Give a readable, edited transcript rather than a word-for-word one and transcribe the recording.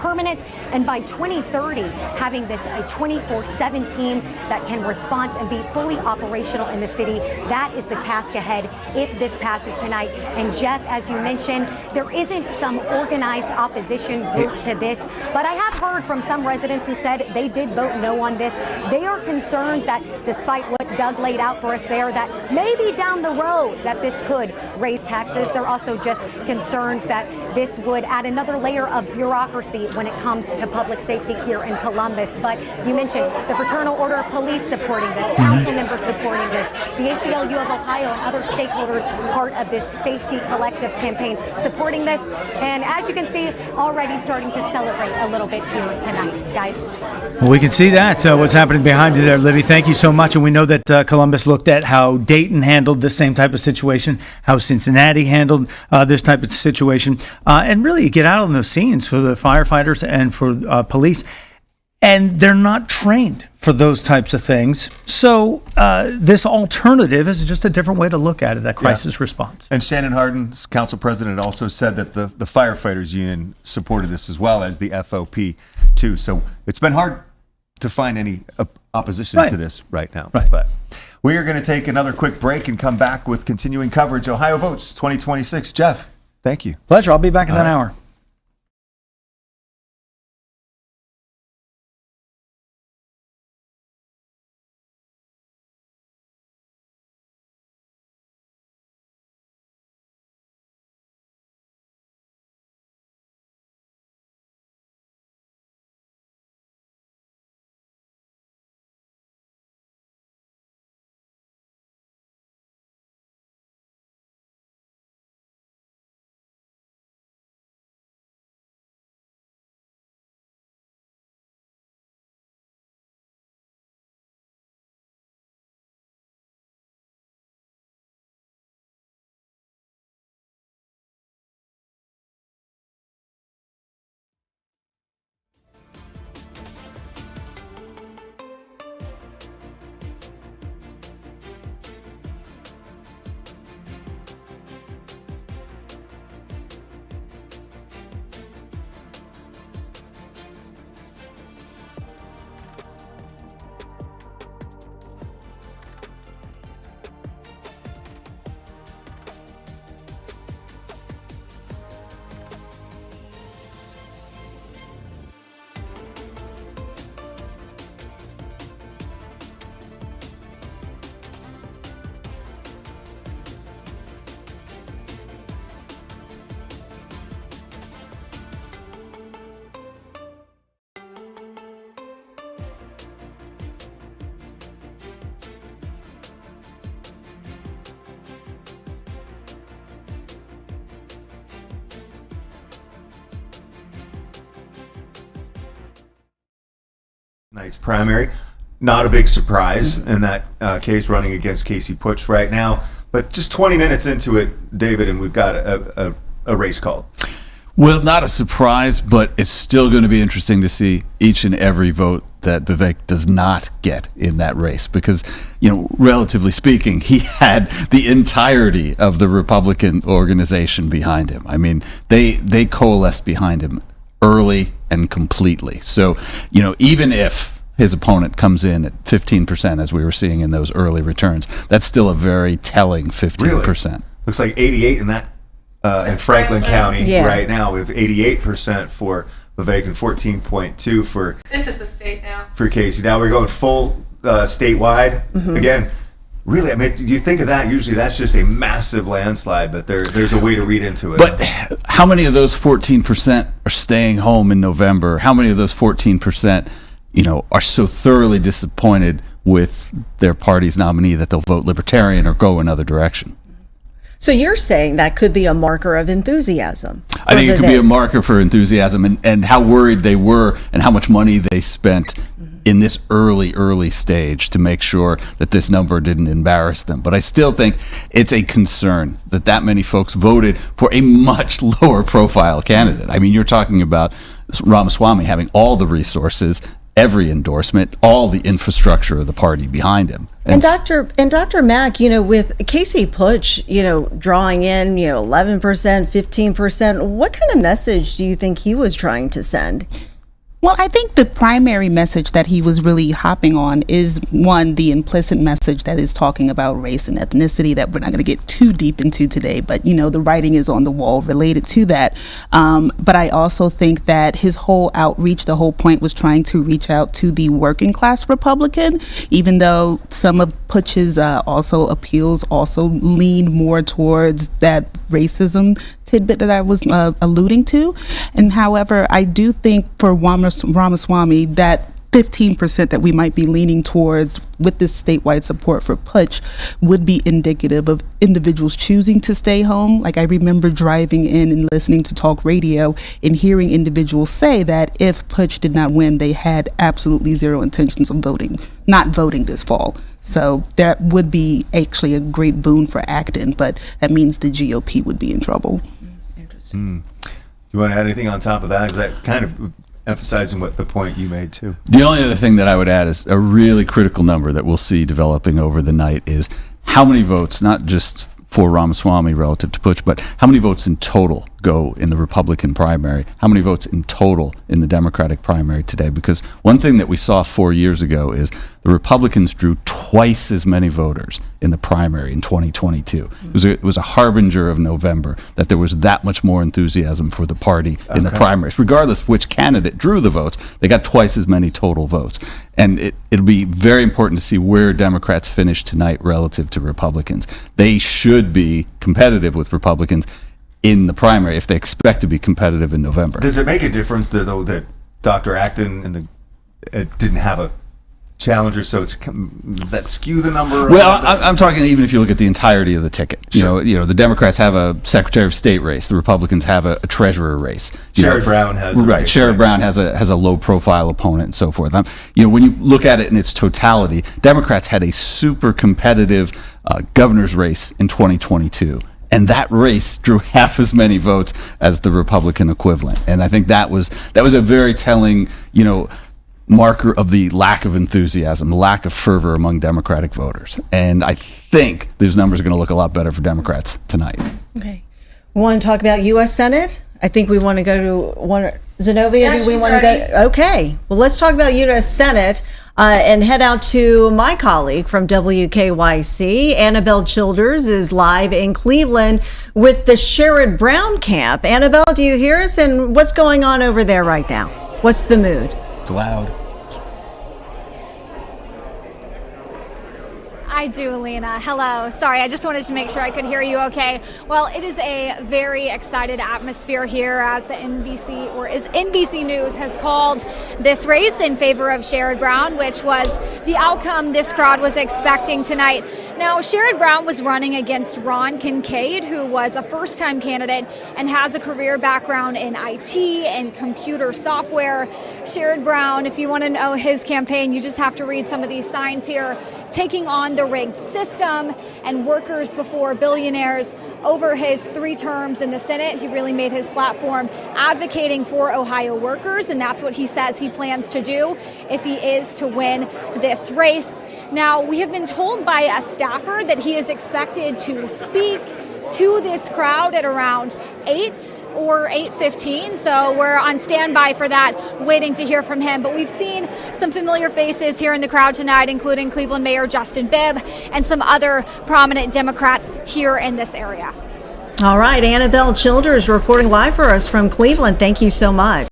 permanent, and by 2030 having this a 24/7 team that can respond and be fully operational in the city. That is the task ahead if this passes tonight. And Jeff, as you mentioned, there isn't some organized opposition group to this, but I have heard from some residents who said they did vote no on this. They are concerned that despite what Doug laid out for us there, that maybe down the road that this could raise taxes. They're also just concerned that this would add another layer of bureaucracy when it comes to public safety here in Columbus. But you mentioned the Fraternal Order of Police supporting this, council members supporting this, the ACLU of Ohio and other stakeholders part of this Safety Collective campaign supporting this. And as you can see, already starting to celebrate a little bit here tonight, guys. Well, we can see that, what's happening behind you there, Libby. Thank you so much. And we know that Columbus looked at how Dayton handled the same type of situation, how Cincinnati handled this type of situation. And really, you get out on those scenes for the firefighters and for police, and they're not trained for those types of things. So this alternative is just a different way to look at it, that crisis response. And Shannon Hardin's council president also said that the firefighters union supported this as well as the FOP too. So it's been hard to find any opposition to this right now. But we are going to take another quick break and come back with continuing coverage. Ohio Votes 2026. Jeff, thank you. Pleasure. I'll be back in an hour. Night's primary. Not a big surprise in that case, running against Casey Putsch right now. But just 20 minutes into it, David, and we've got a race called. Well, not a surprise, but it's still going to be interesting to see each and every vote that Vivek does not get in that race because, relatively speaking, he had the entirety of the Republican organization behind him. I mean, they coalesced behind him early and completely. So, even if his opponent comes in at 15%, as we were seeing in those early returns, that's still a very telling 15%. Really? Looks like 88 in that in Franklin County right now. We have 88% for Vivek and 14.2 for. This is the state now. For Casey. Now we're going full statewide again. Really, I mean, you think of that, usually that's just a massive landslide, but there's a way to read into it. But how many of those 14% are staying home in November? How many of those 14%, are so thoroughly disappointed with their party's nominee that they'll vote Libertarian or go another direction? So you're saying that could be a marker of enthusiasm? I think it could be a marker for enthusiasm and how worried they were and how much money they spent in this early stage to make sure that this number didn't embarrass them. But I still think it's a concern that many folks voted for a much lower profile candidate. I mean, you're talking about Ramaswamy having all the resources every endorsement, all the infrastructure of the party behind him. And Dr. Mack, with Casey Putsch, drawing in, 11%, 15%, what kind of message do you think he was trying to send? Well, I think the primary message that he was really hopping on is, one, the implicit message that is talking about race and ethnicity that we're not going to get too deep into today, but, the writing is on the wall related to that. But I also think that his whole outreach, the whole point was trying to reach out to the working class Republican, even though some of Putsch's also appeals also lean more towards that racism tidbit that I was alluding to. And however, I do think for Ramaswamy, that 15% that we might be leaning towards with this statewide support for Putsch would be indicative of individuals choosing to stay home. Like, I remember driving in and listening to talk radio and hearing individuals say that if Putsch did not win, they had absolutely zero intentions of not voting this fall. So that would be actually a great boon for Acton, but that means the GOP would be in trouble. Interesting. You want to add anything on top of that? Is that kind of emphasizing what the point you made too? The only other thing that I would add is a really critical number that we'll see developing over the night is how many votes, not just for Ramaswamy relative to Putsch, but how many votes in total go in the Republican primary? How many votes in total in the Democratic primary today? Because one thing that we saw 4 years ago is the Republicans drew twice as many voters in the primary in 2022. It was a harbinger of November that there was that much more enthusiasm for the party in the primaries. Regardless of which candidate drew the votes, they got twice as many total votes. And it'll be very important to see where Democrats finish tonight relative to Republicans. They should be competitive with Republicans in the primary if they expect to be competitive in November. Does it make a difference though that Dr. Acton and didn't have a challenger, so does that skew the number? Well, I'm talking even if you look at the entirety of the ticket. Sure. The Democrats have a Secretary of State race. The Republicans have a treasurer race. Sherrod Brown has Sherrod Brown has a low profile opponent and so forth. When you look at it in its totality, Democrats had a super competitive governor's race in 2022. And that race drew half as many votes as the Republican equivalent. And I think that was a very telling, marker of the lack of enthusiasm, lack of fervor among Democratic voters. And I think these numbers are going to look a lot better for Democrats tonight. Okay. Want to talk about U.S. Senate? I think we want to go to Zenobia. Yeah, we want to go. Okay. Well, let's talk about U.S. Senate and head out to my colleague from WKYC. Annabelle Childers is live in Cleveland with the Sherrod Brown camp. Annabelle, do you hear us? And what's going on over there right now? What's the mood? It's loud. I do, Lena. Hello. Sorry, I just wanted to make sure I could hear you okay. Well, it is a very excited atmosphere here as NBC News has called this race in favor of Sherrod Brown, which was the outcome this crowd was expecting tonight. Now, Sherrod Brown was running against Ron Kincaid, who was a first-time candidate and has a career background in IT and computer software. Sherrod Brown, if you want to know his campaign, you just have to read some of these signs here, taking on the rigged system and workers before billionaires. Over his 3 terms in the Senate, he really made his platform advocating for Ohio workers, and that's what he says he plans to do if he is to win this race. Now, we have been told by a staffer that he is expected to speak to this crowd at around 8 or 8:15. So we're on standby for that, waiting to hear from him. But we've seen some familiar faces here in the crowd tonight, including Cleveland Mayor Justin Bibb and some other prominent Democrats here in this area. All right, Annabelle Childers reporting live for us from Cleveland. Thank you so much.